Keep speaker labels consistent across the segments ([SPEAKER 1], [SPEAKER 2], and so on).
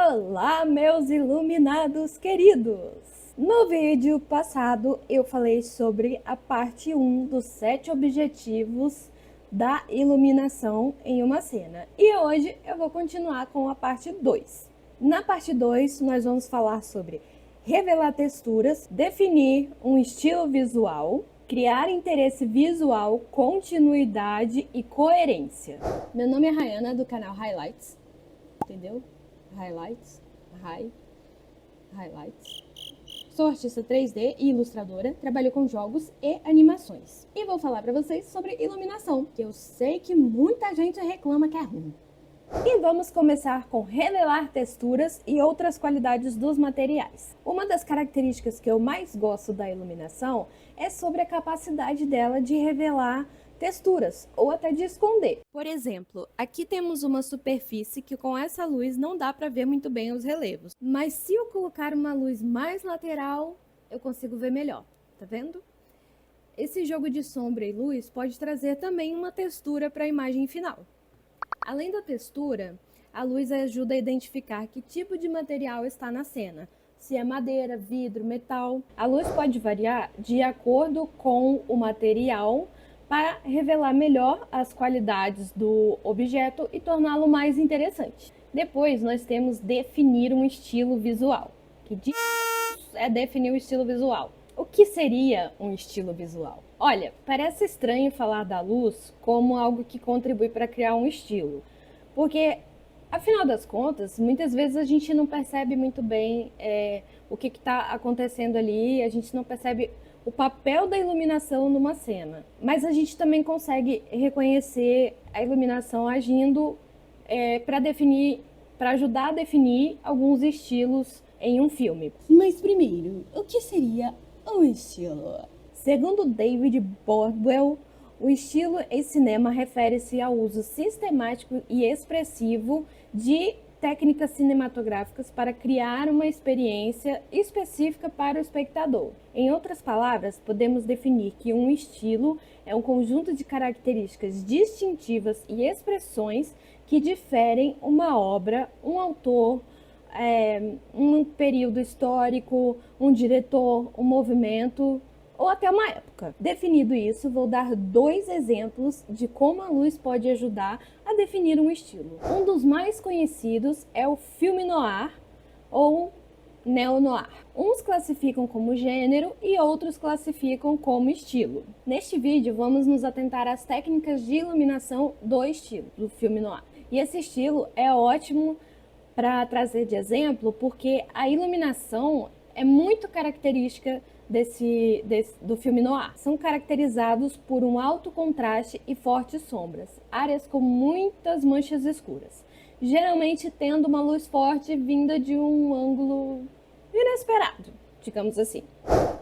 [SPEAKER 1] Olá, meus iluminados queridos! No vídeo passado eu falei sobre a parte 1 dos 7 objetivos da iluminação em uma cena. E hoje eu vou continuar com a parte 2. Na parte 2 nós vamos falar sobre revelar texturas, definir um estilo visual, criar interesse visual, continuidade e coerência. Meu nome é Rayana, do canal Highlights, entendeu? Highlights. Sou artista 3D e ilustradora, trabalho com jogos e animações. E vou falar para vocês sobre iluminação, que eu sei que muita gente reclama que é ruim. E vamos começar com revelar texturas e outras qualidades dos materiais. Uma das características que eu mais gosto da iluminação é sobre a capacidade dela de revelar texturas ou até de esconder. Por exemplo, aqui temos uma superfície que com essa luz não dá para ver muito bem os relevos, mas se eu colocar uma luz mais lateral, eu consigo ver melhor, tá vendo? Esse jogo de sombra e luz pode trazer também uma textura para a imagem final. Além da textura, a luz ajuda a identificar que tipo de material está na cena, se é madeira, vidro, metal. A luz pode variar de acordo com o material para revelar melhor as qualidades do objeto e torná-lo mais interessante. Depois nós temos definir um estilo visual. Que é definir o estilo visual. O que seria um estilo visual? Olha, parece estranho falar da luz como algo que contribui para criar um estilo, porque, afinal das contas, muitas vezes a gente não percebe muito bem o que está acontecendo ali, a gente não percebe o papel da iluminação numa cena, mas a gente também consegue reconhecer a iluminação agindo para ajudar a definir alguns estilos em um filme. Mas primeiro, o que seria um estilo? Segundo David Bordwell, o estilo em cinema refere-se ao uso sistemático e expressivo de técnicas cinematográficas para criar uma experiência específica para o espectador. Em outras palavras, podemos definir que um estilo é um conjunto de características distintivas e expressões que diferem uma obra, um autor, um período histórico, um diretor, um movimento ou até uma época. Definido isso, vou dar 2 exemplos de como a luz pode ajudar a definir um estilo. Um dos mais conhecidos é o filme noir ou neo-noir. Uns classificam como gênero e outros classificam como estilo. Neste vídeo, vamos nos atentar às técnicas de iluminação do estilo do filme noir. E esse estilo é ótimo para trazer de exemplo, porque a iluminação é muito característica do filme noir. São caracterizados por um alto contraste e fortes sombras, áreas com muitas manchas escuras, geralmente tendo uma luz forte vinda de um ângulo inesperado, digamos assim.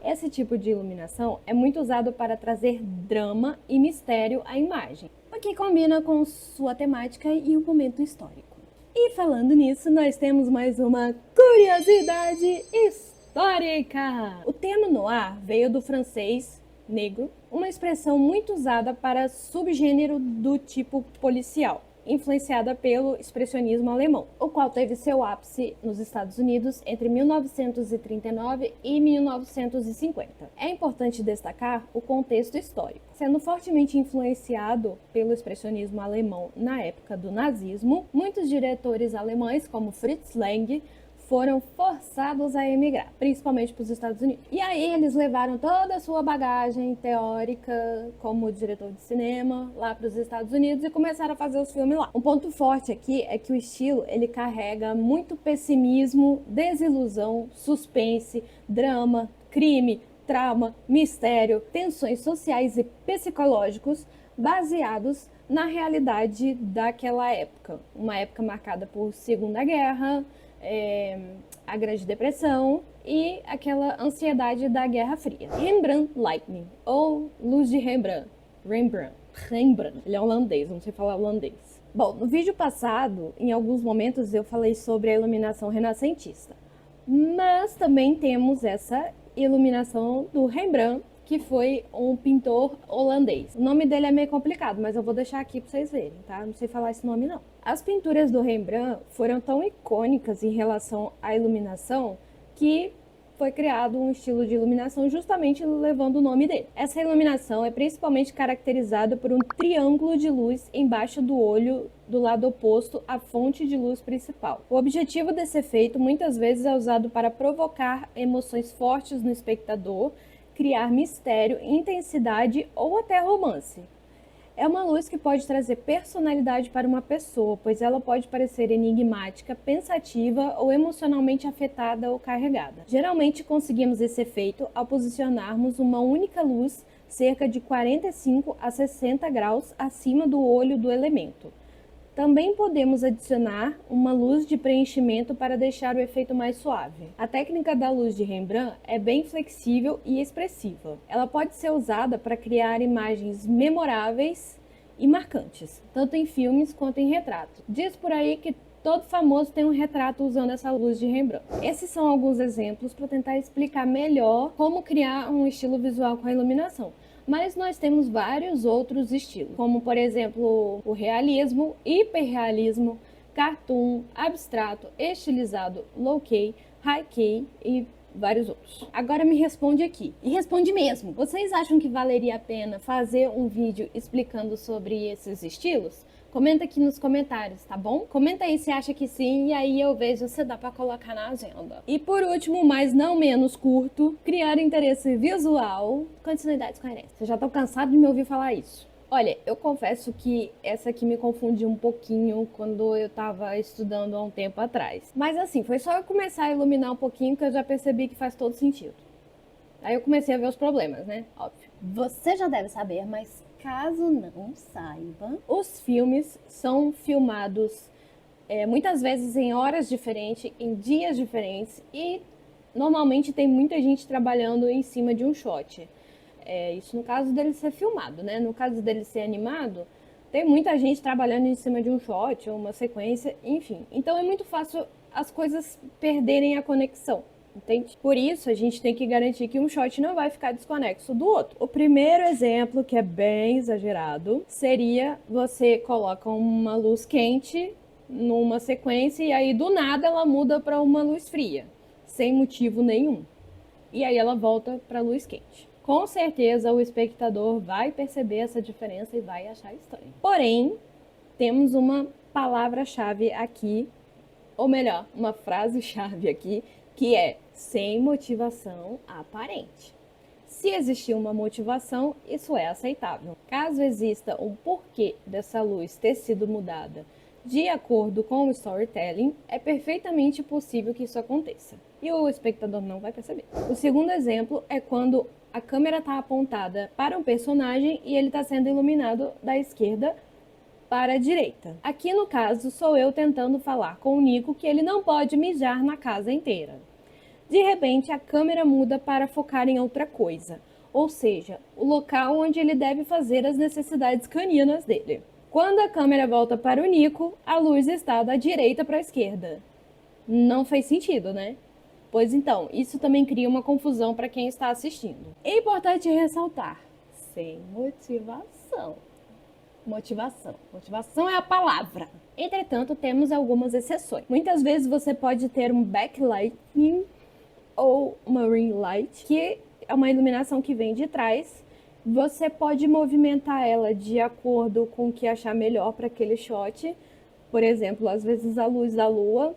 [SPEAKER 1] Esse tipo de iluminação é muito usado para trazer drama e mistério à imagem, o que combina com sua temática e o momento histórico. E falando nisso, nós temos mais uma curiosidade histórica. O termo noir veio do francês negro, uma expressão muito usada para subgênero do tipo policial, influenciada pelo expressionismo alemão, o qual teve seu ápice nos Estados Unidos entre 1939 e 1950. É importante destacar o contexto histórico. Sendo fortemente influenciado pelo expressionismo alemão na época do nazismo, muitos diretores alemães, como Fritz Lang, foram forçados a emigrar, principalmente para os Estados Unidos. E aí eles levaram toda a sua bagagem teórica como diretor de cinema lá para os Estados Unidos e começaram a fazer os filmes lá. Um ponto forte aqui é que o estilo ele carrega muito pessimismo, desilusão, suspense, drama, crime, trauma, mistério, tensões sociais e psicológicos baseados na realidade daquela época. Uma época marcada por Segunda Guerra, a Grande Depressão e aquela ansiedade da Guerra Fria. Rembrandt Lightning, ou Luz de Rembrandt. Rembrandt. Ele é holandês, não sei falar holandês. Bom, no vídeo passado, em alguns momentos eu falei sobre a iluminação renascentista. Mas também temos essa iluminação do Rembrandt, que foi um pintor holandês. O nome dele é meio complicado, mas eu vou deixar aqui para vocês verem, tá? Não sei falar esse nome não. As pinturas do Rembrandt foram tão icônicas em relação à iluminação que foi criado um estilo de iluminação justamente levando o nome dele. Essa iluminação é principalmente caracterizada por um triângulo de luz embaixo do olho do lado oposto à fonte de luz principal. O objetivo desse efeito muitas vezes é usado para provocar emoções fortes no espectador, criar mistério, intensidade ou até romance. É uma luz que pode trazer personalidade para uma pessoa, pois ela pode parecer enigmática, pensativa ou emocionalmente afetada ou carregada. Geralmente conseguimos esse efeito ao posicionarmos uma única luz cerca de 45 a 60 graus acima do olho do elemento. Também podemos adicionar uma luz de preenchimento para deixar o efeito mais suave. A técnica da luz de Rembrandt é bem flexível e expressiva. Ela pode ser usada para criar imagens memoráveis e marcantes, tanto em filmes quanto em retratos. Diz por aí que todo famoso tem um retrato usando essa luz de Rembrandt. Esses são alguns exemplos para tentar explicar melhor como criar um estilo visual com a iluminação. Mas nós temos vários outros estilos, como por exemplo o realismo, hiperrealismo, cartoon, abstrato, estilizado, low-key, high-key e vários outros. Agora me responde aqui, e responde mesmo. Vocês acham que valeria a pena fazer um vídeo explicando sobre esses estilos? Comenta aqui nos comentários, tá bom? Comenta aí se acha que sim, e aí eu vejo se dá pra colocar na agenda. E por último, mas não menos curto, criar interesse visual, continuidades coerentes. Vocês já estão cansados de me ouvir falar isso. Olha, eu confesso que essa aqui me confundiu um pouquinho quando eu tava estudando há um tempo atrás. Mas assim, foi só eu começar a iluminar um pouquinho que eu já percebi que faz todo sentido. Aí eu comecei a ver os problemas, né? Óbvio. Você já deve saber, mas caso não saiba, os filmes são filmados muitas vezes em horas diferentes, em dias diferentes e normalmente tem muita gente trabalhando em cima de um shot. Isso no caso dele ser filmado, né? No caso dele ser animado, tem muita gente trabalhando em cima de um shot ou uma sequência, enfim. Então é muito fácil as coisas perderem a conexão. Entende? Por isso, a gente tem que garantir que um shot não vai ficar desconexo do outro. O primeiro exemplo, que é bem exagerado, seria você coloca uma luz quente numa sequência e aí do nada ela muda para uma luz fria, sem motivo nenhum. E aí ela volta para a luz quente. Com certeza o espectador vai perceber essa diferença e vai achar estranho. Porém, temos uma palavra-chave aqui, ou melhor, uma frase-chave aqui, que é sem motivação aparente. Se existir uma motivação, isso é aceitável. Caso exista um porquê dessa luz ter sido mudada de acordo com o storytelling, é perfeitamente possível que isso aconteça. E o espectador não vai perceber. O segundo exemplo é quando a câmera está apontada para um personagem e ele está sendo iluminado da esquerda para a direita. Aqui no caso, sou eu tentando falar com o Nico que ele não pode mijar na casa inteira. De repente, a câmera muda para focar em outra coisa, ou seja, o local onde ele deve fazer as necessidades caninas dele. Quando a câmera volta para o Nico, a luz está da direita para a esquerda. Não fez sentido, né? Pois então, isso também cria uma confusão para quem está assistindo. É importante ressaltar, sem motivação. Motivação é a palavra. Entretanto, temos algumas exceções. Muitas vezes você pode ter um backlighting ou uma ring light, que é uma iluminação que vem de trás. Você pode movimentar ela de acordo com o que achar melhor para aquele shot. Por exemplo, às vezes a luz da lua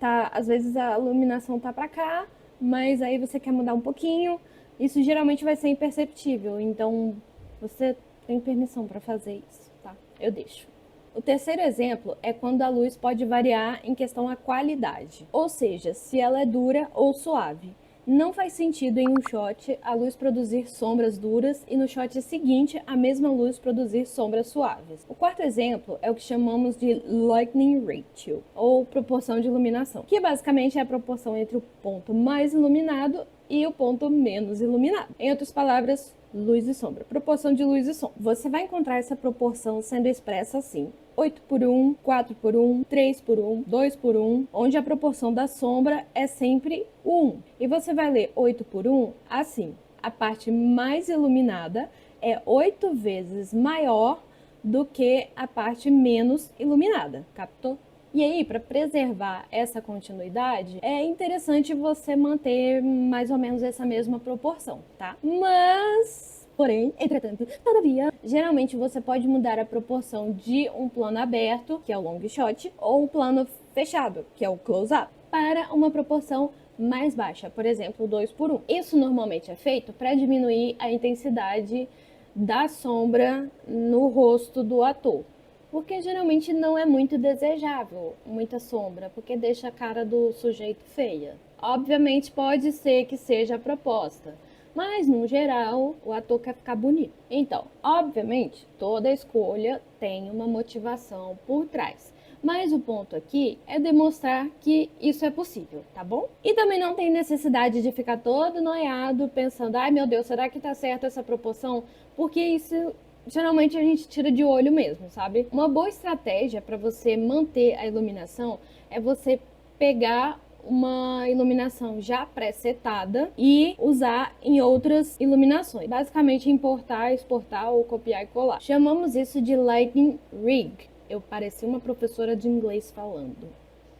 [SPEAKER 1] tá, às vezes a iluminação tá para cá, mas aí você quer mudar um pouquinho. Isso geralmente vai ser imperceptível, então você tem permissão para fazer isso, tá? Eu deixo. O terceiro exemplo é quando a luz pode variar em questão à qualidade, ou seja, se ela é dura ou suave. Não faz sentido em um shot a luz produzir sombras duras e no shot seguinte a mesma luz produzir sombras suaves. O quarto exemplo é o que chamamos de Lighting Ratio, ou proporção de iluminação, que basicamente é a proporção entre o ponto mais iluminado e o ponto menos iluminado. Em outras palavras, luz e sombra. Proporção de luz e sombra. Você vai encontrar essa proporção sendo expressa assim: 8:1, 4:1, 3:1, 2:1, onde a proporção da sombra é sempre 1. E você vai ler 8:1 assim: a parte mais iluminada é 8 vezes maior do que a parte menos iluminada, captou? E aí, para preservar essa continuidade, é interessante você manter mais ou menos essa mesma proporção, tá? Mas, porém, entretanto, todavia, geralmente você pode mudar a proporção de um plano aberto, que é o long shot, ou um plano fechado, que é o close-up, para uma proporção mais baixa, por exemplo, 2:1. Isso normalmente é feito para diminuir a intensidade da sombra no rosto do ator. Porque geralmente não é muito desejável muita sombra, porque deixa a cara do sujeito feia. Obviamente pode ser que seja a proposta, mas no geral o ator quer ficar bonito. Então, obviamente, toda escolha tem uma motivação por trás. Mas o ponto aqui é demonstrar que isso é possível, tá bom? E também não tem necessidade de ficar todo noiado pensando, ai meu Deus, será que tá certo essa proporção? Porque isso geralmente a gente tira de olho mesmo, sabe? Uma boa estratégia para você manter a iluminação é você pegar uma iluminação já pré-setada e usar em outras iluminações. Basicamente importar, exportar ou copiar e colar. Chamamos isso de Lighting Rig. Eu pareci uma professora de inglês falando.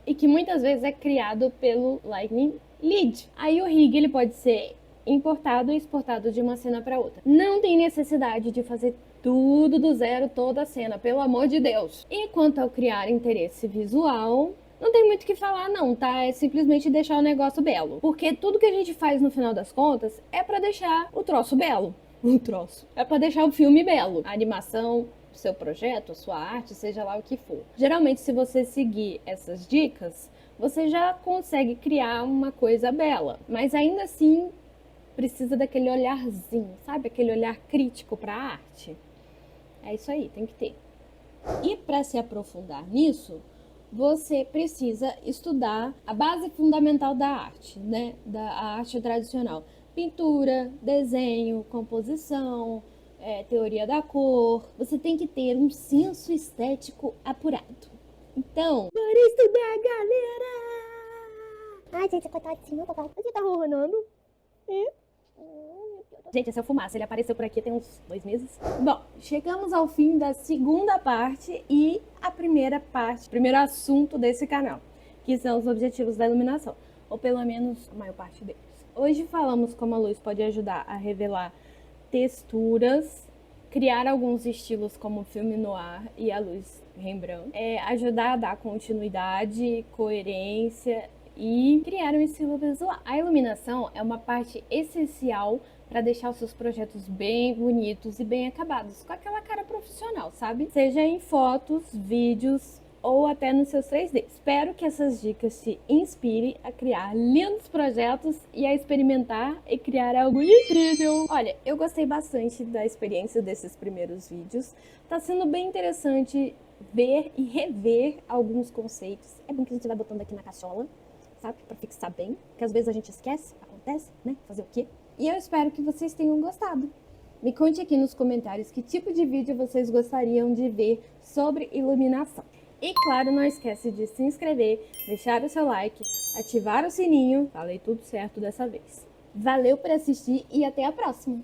[SPEAKER 1] E que muitas vezes é criado pelo Lightning Lead. Aí o rig ele pode ser importado e exportado de uma cena para outra. Não tem necessidade de fazer tudo do zero, toda a cena, pelo amor de Deus. E quanto ao criar interesse visual, não tem muito o que falar não, tá? É simplesmente deixar o negócio belo. Porque tudo que a gente faz no final das contas é para deixar o troço belo. É para deixar o filme belo. A animação, o seu projeto, a sua arte, seja lá o que for. Geralmente, se você seguir essas dicas, você já consegue criar uma coisa bela. Mas ainda assim, precisa daquele olharzinho, sabe? Aquele olhar crítico para a arte. É isso aí, tem que ter. E para se aprofundar nisso, você precisa estudar a base fundamental da arte, né? Da arte tradicional. Pintura, desenho, composição, teoria da cor. Você tem que ter um senso estético apurado. Então, bora estudar, galera!
[SPEAKER 2] Ai, gente, coitadinho,
[SPEAKER 1] Você tá ronronando? Gente, esse é o Fumaça, ele apareceu por aqui tem uns 2 meses. Bom, chegamos ao fim da segunda parte e a primeira parte, primeiro assunto desse canal, que são os objetivos da iluminação, ou pelo menos a maior parte deles. Hoje falamos como a luz pode ajudar a revelar texturas, criar alguns estilos como o filme noir e a luz Rembrandt, ajudar a dar continuidade, coerência e criar um estilo visual. A iluminação é uma parte essencial para deixar os seus projetos bem bonitos e bem acabados, com aquela cara profissional, sabe? Seja em fotos, vídeos ou até nos seus 3D. Espero que essas dicas te inspirem a criar lindos projetos e a experimentar e criar algo incrível. Olha, eu gostei bastante da experiência desses primeiros vídeos. Tá sendo bem interessante ver e rever alguns conceitos. É bom que a gente vai botando aqui na cachola, sabe? Pra fixar bem, porque às vezes a gente esquece, acontece, né? Fazer o quê? E eu espero que vocês tenham gostado. Me conte aqui nos comentários que tipo de vídeo vocês gostariam de ver sobre iluminação. E claro, não esquece de se inscrever, deixar o seu like, ativar o sininho. Falei tudo certo dessa vez. Valeu por assistir e até a próxima!